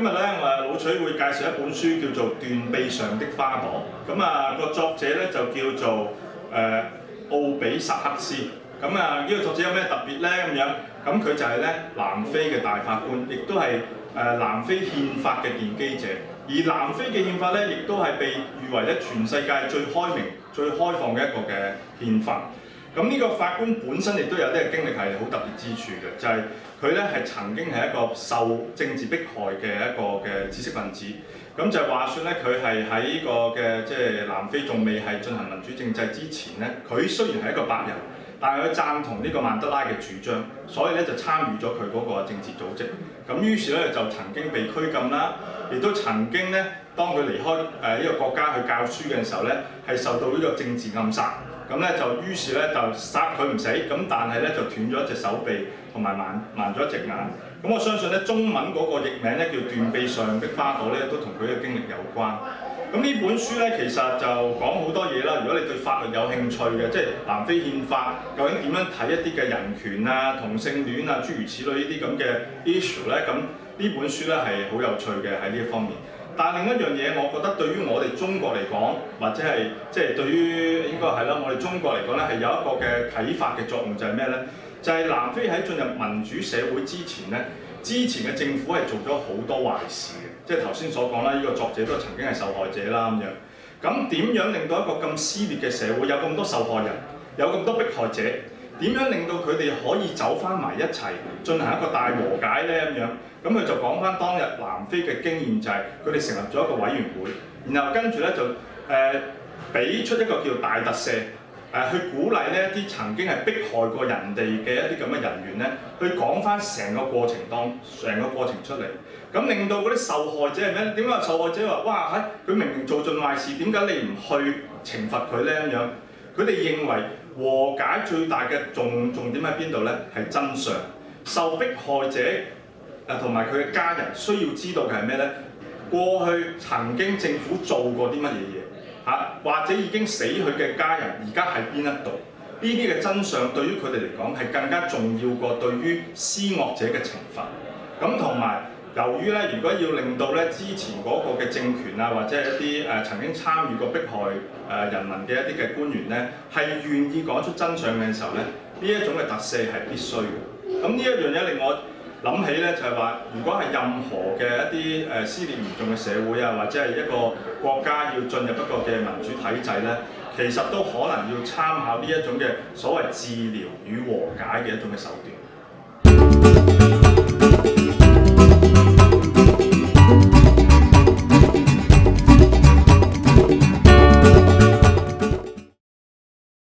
今日咧，老徐會介紹一本書叫做《斷臂上的花朵》。個作者咧就叫做奧比薩克斯。呢個作者有咩特別咧？咁佢就係咧南非嘅大法官，亦都係南非憲法嘅奠基者。而南非嘅憲法咧，亦都係被譽為咧全世界最開明、最開放嘅一個嘅憲法。呢個法官本身亦都有啲嘅經歷係好特別之處嘅，就係佢咧係曾經係一個受政治迫害嘅一個嘅知識分子。就話說咧，佢係喺呢個嘅即係南非仲未係進行民主政制之前咧，佢雖然係一個白人，但係佢贊同呢個曼德拉嘅主張，所以咧就參與咗佢嗰個政治組織。於是咧就曾經被拘禁啦，亦都曾經咧當佢離開呢個國家去教書嘅時候咧，係受到呢個政治暗殺。於是咧就殺佢唔死，但係咧就斷咗一隻手臂同埋盲咗一隻眼。我相信咧中文嗰個譯名咧叫《斷臂上的花朵》咧，都同佢嘅經歷有關。呢本書咧其實就講好多嘢啦。如果你對法律有興趣嘅，即係南非憲法究竟點樣睇一啲嘅人權啊、同性戀啊諸如此類呢啲咁嘅 issue 咧，呢本書咧係好有趣嘅喺呢一方面。但係另一樣嘢，我覺得對於我哋中國嚟講，或者係即係對於應該係啦，我哋中國嚟講咧係有一個嘅啟發嘅作用，就係咩咧？就係南非喺進入民主社會之前咧，之前嘅政府係做咗好多壞事嘅，即係頭先所講啦，呢個作者都曾經係受害者啦咁樣。點樣令到一個咁撕裂嘅社會有咁多受害人，有咁多迫害者？點樣令到佢哋可以走翻埋一齊，進行一個大和解咧？佢就講翻當日南非嘅經驗，就係佢哋成立咗一個委員會，然後跟住咧就俾出一個叫大特赦，去鼓勵呢一啲曾經係迫害過人哋嘅一啲咁嘅人員咧，去講翻成個過程出嚟，令到嗰啲受害者係咩咧？點解受害者話哇佢明明做盡壞事，點解你唔去懲罰佢咧？佢哋認為和解最大嘅重點喺邊度咧？係真相。受迫害者同埋佢嘅家人需要知道嘅係咩咧？過去曾經政府做過啲乜嘢嘢或者已經死去嘅家人而家喺邊一度？呢啲嘅真相對於佢哋嚟講係更加重要過對於施惡者嘅懲罰。同埋由於咧，如果要令到咧之前嗰個嘅政權或者一啲曾經參與過迫害人民嘅一啲嘅官員咧，係願意講出真相嘅時候咧，呢一種嘅特赦係必須嘅。呢一樣嘢令我諗起咧，就係話，如果係任何嘅一啲撕裂嚴重嘅社會或者係一個國家要進入一個嘅民主體制咧，其實都可能要參考呢一種嘅所謂治療與和解嘅一種嘅手段。